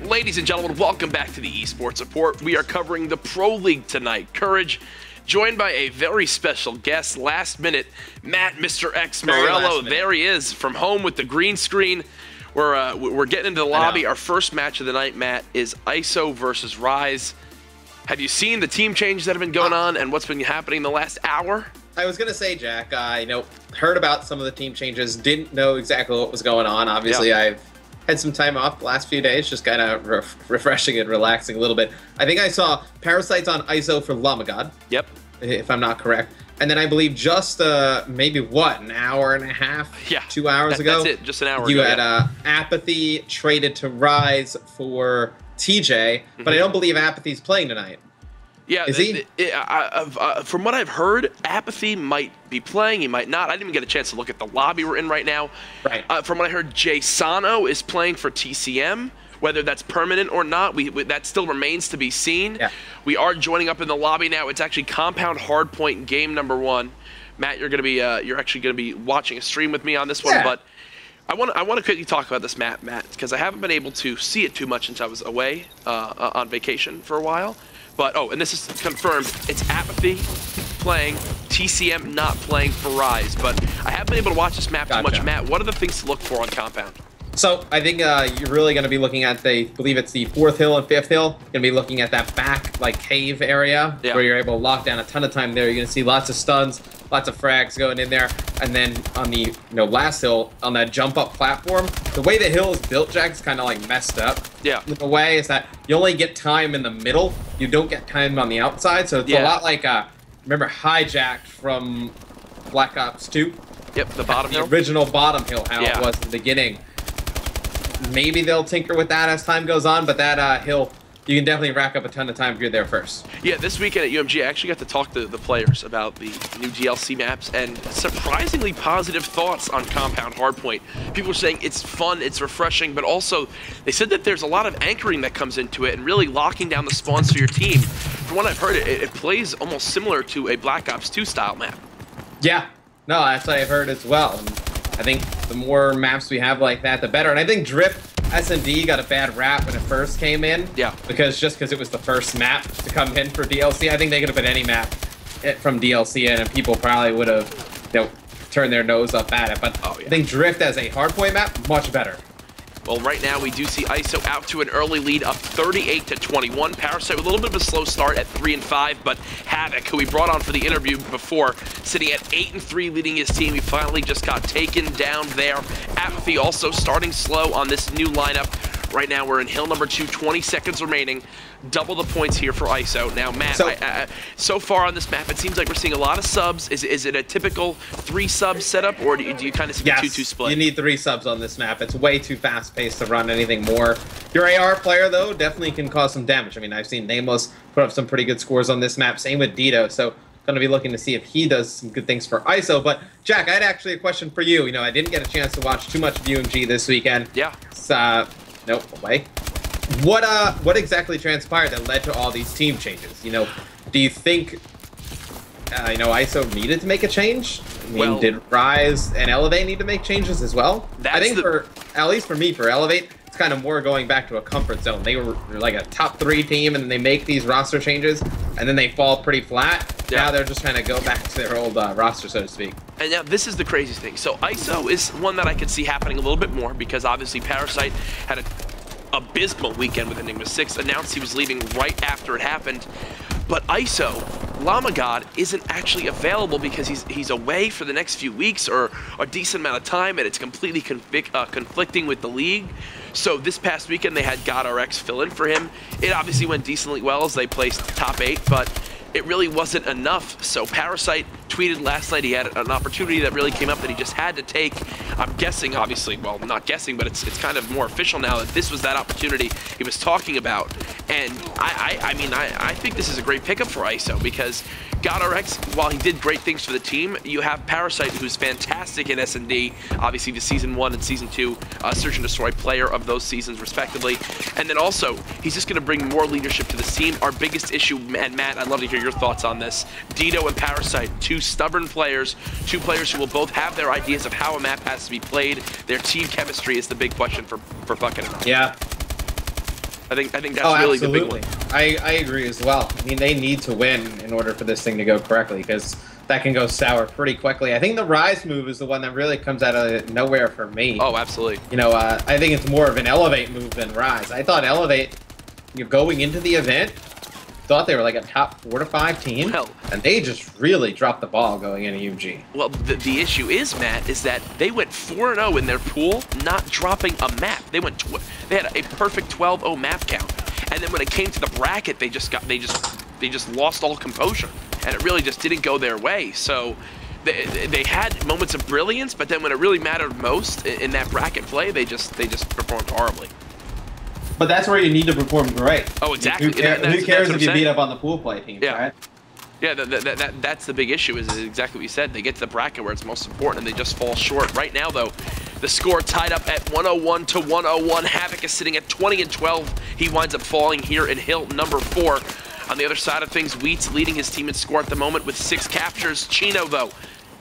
Ladies and gentlemen, welcome back to the Esports Report. We are covering the Pro League tonight. Courage, joined by a very special guest, last minute, Matt, Mr. X Morello. There he is, from home with the green screen. We're getting into the lobby. Our first match of the night, Matt, is ISO versus Rise. Have you seen the team changes that have been going on and what's been happening in the last hour? I was gonna say, Jack, heard about some of the team changes, didn't know exactly what was going on. Obviously, I've had some time off the last few days, just kind of refreshing and relaxing a little bit. I think I saw Parasites on ISO for Lamagod. Yep. If I'm not correct. And then I believe just maybe an hour and a half, 2 hours ago. That's it, just an hour you ago. You had Apathy traded to Rise for TJ, but I don't believe Apathy's playing tonight. Yeah, is he? From what I've heard, Apathy might be playing. He might not. I didn't even get a chance to look at the lobby we're in right now. Right. From what I heard, Jay Sano is playing for TCM. Whether that's permanent or not, that still remains to be seen. Yeah. We are joining up in the lobby now. It's actually Compound Hardpoint game number 1. Matt, you're actually gonna be watching a stream with me on this one, but I want to quickly talk about this map, Matt, because I haven't been able to see it too much since I was away on vacation for a while. But, and this is confirmed, it's Apathy playing, TCM not playing for Rise. But I haven't been able to watch this map too much. Matt, what are the things to look for on Compound? So I think you're really going to be looking at I believe it's the 4th hill and 5th hill. Going to be looking at that back, cave area where you're able to lock down a ton of time there. You're going to see lots of stuns, lots of frags going in there. And then on the last hill, on that jump up platform, the way the hill is built, Jack, is kind of messed up. Yeah. The way is that you only get time in the middle. You don't get time on the outside. So it's a lot like, remember Hijacked from Black Ops 2? Yep, the bottom hill. The original bottom hill, how it was in the beginning. Maybe they'll tinker with that as time goes on, but that hill, you can definitely rack up a ton of time if you're there first. Yeah, this weekend at UMG, I actually got to talk to the players about the new DLC maps, and surprisingly positive thoughts on Compound Hardpoint. People are saying it's fun, it's refreshing, but also they said that there's a lot of anchoring that comes into it and really locking down the spawns for your team. From what I've heard, it plays almost similar to a Black Ops 2 style map. Yeah, no, that's what I've heard as well. And I think the more maps we have like that, the better. And I think Drift S&D got a bad rap when it first came in. Yeah. Because it was the first map to come in for DLC. I think they could have put any map from DLC in, and people probably would have, turned their nose up at it. But I think Drift as a hardpoint map, much better. Well, right now we do see ISO out to an early lead, up 38-21. Parasite with a little bit of a slow start at 3-5, but Havoc, who we brought on for the interview before, sitting at 8-3, leading his team. He finally just got taken down there. Apathy also starting slow on this new lineup. Right now we're in hill number 2, 20 seconds remaining. Double the points here for ISO. Now, Matt, so far on this map, it seems like we're seeing a lot of subs. Is it a typical 3-sub setup, or do you kind of see the 2-2 split? You need 3 subs on this map. It's way too fast-paced to run anything more. Your AR player, though, definitely can cause some damage. I mean, I've seen Nameless put up some pretty good scores on this map. Same with Dito, so going to be looking to see if he does some good things for ISO. But, Jack, I had actually a question for you. I didn't get a chance to watch too much of UMG this weekend. Yeah. Nope, away. What exactly transpired that led to all these team changes? Do you think ISO needed to make a change? I mean, did Rise and Elevate need to make changes as well? I think at least for me, for Elevate, it's kind of more going back to a comfort zone. They were like a top 3 team, and then they make these roster changes, and then they fall pretty flat. Yeah. Now they're just trying to go back to their old roster, so to speak. And now this is the craziest thing. So ISO is one that I could see happening a little bit more, because obviously Parasite had an abysmal weekend with Enigma 6, announced he was leaving right after it happened. But ISO, Lamagod, isn't actually available because he's away for the next few weeks or a decent amount of time, and it's completely conflicting with the league. So this past weekend they had GodRx fill in for him. It obviously went decently well as they placed top 8, but it really wasn't enough. So Parasite tweeted last night he had an opportunity that really came up that he just had to take. I'm guessing, obviously, well, not guessing, but it's kind of more official now that this was that opportunity he was talking about. And I think this is a great pickup for ISO, because GodRx, while he did great things for the team, you have Parasite, who's fantastic in S&D, obviously the Season 1 and Season 2 Search and Destroy player of those seasons, respectively. And then also, he's just going to bring more leadership to this team. Our biggest issue, and Matt, I'd love to hear your thoughts on this, Dito and Parasite, 2 stubborn players, 2 players who will both have their ideas of how a map has to be played. Their team chemistry is the big question for fucking it up. Yeah. I think that's really the big one. I agree as well. I mean, they need to win in order for this thing to go correctly, because that can go sour pretty quickly. I think the Rise move is the one that really comes out of nowhere for me. Oh, absolutely. You know, I think it's more of an Elevate move than Rise. I thought Elevate, you're going into the event, thought they were like a top 4 to 5 team, and they just really dropped the ball going into UG. Well, the issue is, Matt, is that they went 4-0 in their pool, not dropping a map. They had a perfect 12-0 map count, and then when it came to the bracket, they just lost all composure, and it really just didn't go their way. So they had moments of brilliance, but then when it really mattered most in that bracket play, they just performed horribly. But that's where you need to perform great. Oh, exactly. Who cares if you beat up on the pool play teams, right? Yeah, that's the big issue, is exactly what you said. They get to the bracket where it's most important, and they just fall short. Right now, though, the score tied up at 101 to 101. Havoc is sitting at 20 and 12. He winds up falling here in hill number 4. On the other side of things, Wheats leading his team in score at the moment with 6 captures. Chino, though,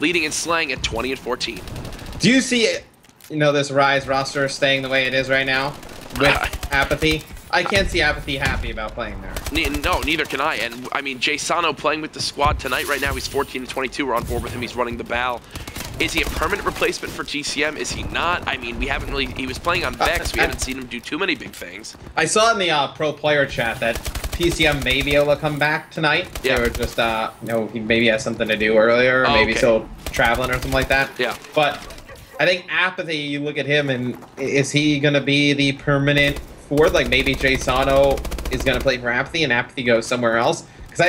leading in slang at 20 and 14. Do you see, this Rise roster staying the way it is right now with Apathy? I can't see Apathy happy about playing there. No, neither can I. And I mean, Jay Sano playing with the squad tonight. Right now, he's 14 and 22. We're on board with him. He's running the BAL. Is he a permanent replacement for GCM? Is he not? I mean, we haven't really. He was playing on Vex. We haven't seen him do too many big things. I saw in the pro player chat that PCM may be able to come back tonight. Yeah. They were just, he maybe has something to do earlier, or maybe still traveling or something like that. Yeah. But I think Apathy, you look at him, and is he going to be the permanent fourth? Like maybe Jay Sano is going to play for Apathy and Apathy goes somewhere else? Because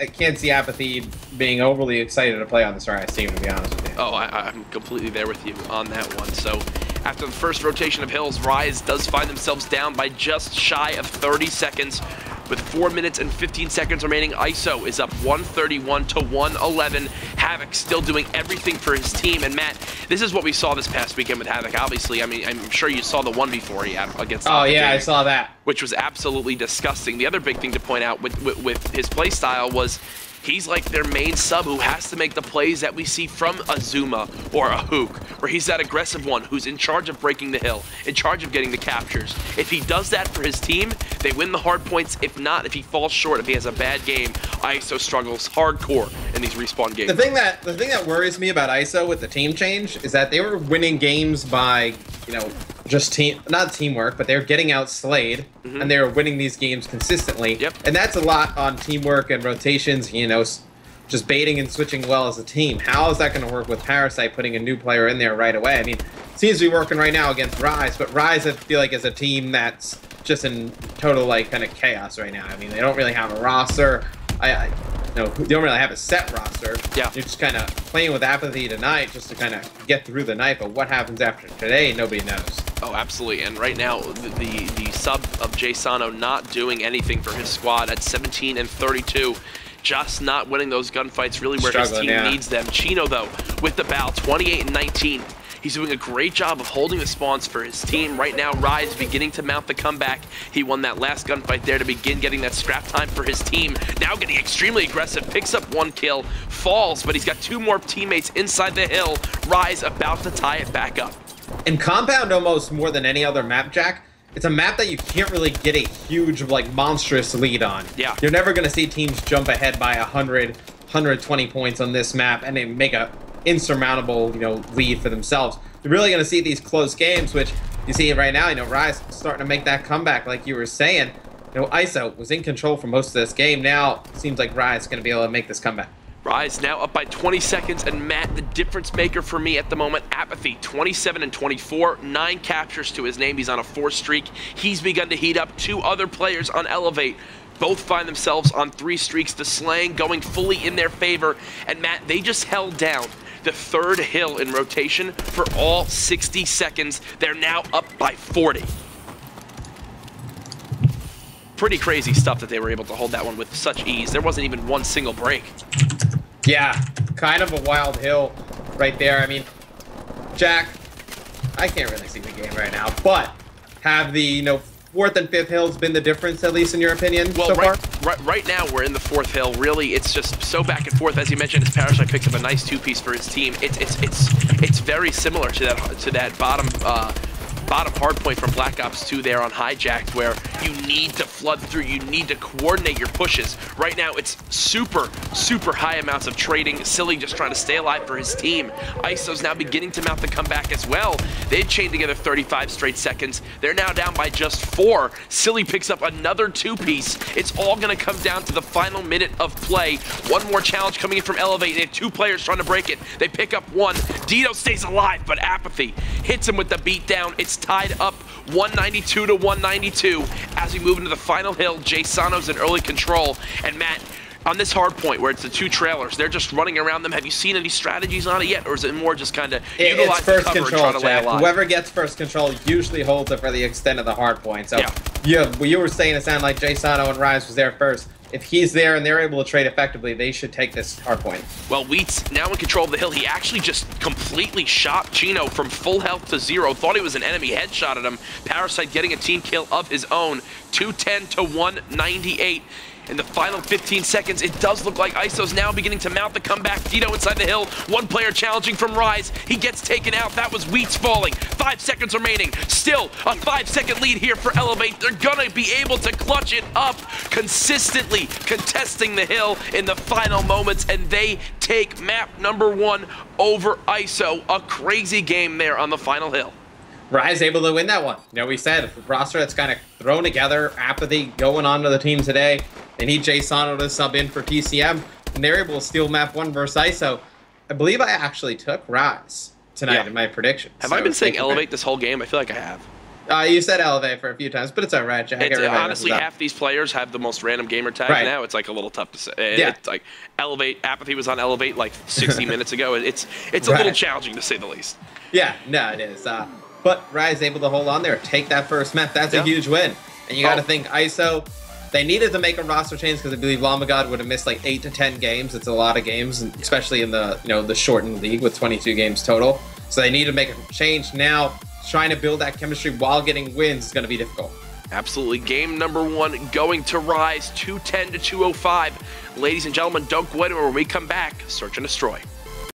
I can't see Apathy being overly excited to play on this Rise team, to be honest with you. Oh, I'm completely there with you on that one. So after the first rotation of hills, Rise does find themselves down by just shy of 30 seconds. With 4 minutes and 15 seconds remaining, ISO is up 131 to 111. Havoc still doing everything for his team. And Matt, this is what we saw this past weekend with Havoc. Obviously, I mean, I'm sure you saw the one before he had against. Oh yeah, I saw that. Which was absolutely disgusting. The other big thing to point out with his play style was he's like their main sub who has to make the plays that we see from a Zuma or a Hook, where he's that aggressive one who's in charge of breaking the hill, in charge of getting the captures. If he does that for his team, they win the hard points. If not, if he falls short, if he has a bad game, ISO struggles hardcore in these respawn games. The thing that worries me about ISO with the team change is that they were winning games by, just not teamwork, but they're getting outslayed, and they're winning these games consistently. Yep. And that's a lot on teamwork and rotations, just baiting and switching well as a team. How is that going to work with Parasite putting a new player in there right away? I mean, it seems to be working right now against Rise, but Rise, I feel like, is a team that's just in total, kind of chaos right now. I mean, they don't really have a roster. They don't really have a set roster. Yeah. They're just kind of playing with Apathy tonight just to kind of get through the night, but what happens after today, nobody knows. Oh, absolutely. And right now, the sub of Jay Sano not doing anything for his squad at 17 and 32. Just not winning those gunfights really where his team needs them. Chino, though, with the BAL, 28 and 19. He's doing a great job of holding the spawns for his team. Right now, Rise beginning to mount the comeback. He won that last gunfight there to begin getting that scrap time for his team. Now getting extremely aggressive, picks up 1 kill, falls, but he's got 2 more teammates inside the hill. Rise about to tie it back up. And Compound, almost more than any other map, Jack, it's a map that you can't really get a huge, monstrous lead on. Yeah. You're never going to see teams jump ahead by 100, 120 points on this map and they make a insurmountable, lead for themselves. You're really going to see these close games, which you see right now, Rise starting to make that comeback like you were saying. ISO was in control for most of this game. Now, it seems like Rise is going to be able to make this comeback. Rise now up by 20 seconds, and Matt, the difference maker for me at the moment, Apathy, 27 and 24, 9 captures to his name. He's on a 4 streak. He's begun to heat up. 2 other players on Elevate. Both find themselves on 3 streaks. The slang going fully in their favor. And Matt, they just held down the 3rd hill in rotation for all 60 seconds. They're now up by 40. Pretty crazy stuff that they were able to hold that one with such ease. There wasn't even one single break. Yeah, kind of a wild hill right there. I mean, Jack, I can't really see the game right now, but have the, 4th and 5th hills been the difference, at least in your opinion, well, so far? Right now, we're in the 4th hill. Really, it's just so back and forth. As you mentioned, as Parasite picks up a nice 2-piece for his team. It's very similar to that bottom bottom hard point from Black Ops 2 there on Hijacked, where you need to flood through, you need to coordinate your pushes. Right now, it's super, super high amounts of trading. Silly just trying to stay alive for his team. ISO's now beginning to mount the comeback as well. They've chained together 35 straight seconds. They're now down by just 4. Silly picks up another 2-piece. It's all going to come down to the final minute of play. One more challenge coming in from Elevate. They have 2 players trying to break it. They pick up 1. Dito stays alive, but Apathy hits him with the beatdown. It's tied up 192 to 192 as we move into the final hill. Jay Sano's in early control. And Matt, on this hard point where it's the 2 trailers, they're just running around them. Have you seen any strategies on it yet, or is it more just kind of utilize the cover and try to lay alive? Whoever gets first control usually holds it for the extent of the hard point. So yeah, you were saying it sounded like Jay Sano and Rise was there first. If he's there and they're able to trade effectively, they should take this hard point. Well, Wheat's now in control of the hill. He actually just completely shot Chino from full health to 0. Thought he was an enemy, headshotted him. Parasite getting a team kill of his own. 210 to 198. In the final 15 seconds, it does look like ISO's now beginning to mount the comeback. Dito inside the hill. 1 player challenging from Rise. He gets taken out. That was Wheats falling. 5 seconds remaining. Still a 5-second lead here for Elevate. They're gonna be able to clutch it up, consistently contesting the hill in the final moments, and they take map number 1 over ISO. A crazy game there on the final hill. Rise able to win that one. You know, we said roster that's kind of thrown together, Apathy going on to the team today. They need Jay Sano to sub in for TCM, and they're able to steal map 1 versus ISO. I believe I actually took Rise tonight in my predictions. Have I been saying Elevate this whole game? I feel like I have. You said Elevate for a few times, but it's all right, Jack. Honestly, half these players have the most random gamer tags now. It's like a little tough to say. It's like Elevate. Apathy was on Elevate like 60 minutes ago. It's a little challenging to say the least. Yeah, no, it is. But Rise able to hold on there, take that first map. That's a huge win. And you got to think ISO, they needed to make a roster change because I believe Lamagod would have missed like 8 to 10 games. It's a lot of games, especially in the the shortened league with 22 games total. So they need to make a change now. Trying to build that chemistry while getting wins is going to be difficult. Absolutely. Game number 1 going to Rise, 210 to 205. Ladies and gentlemen, don't go anywhere. When we come back, Search and Destroy.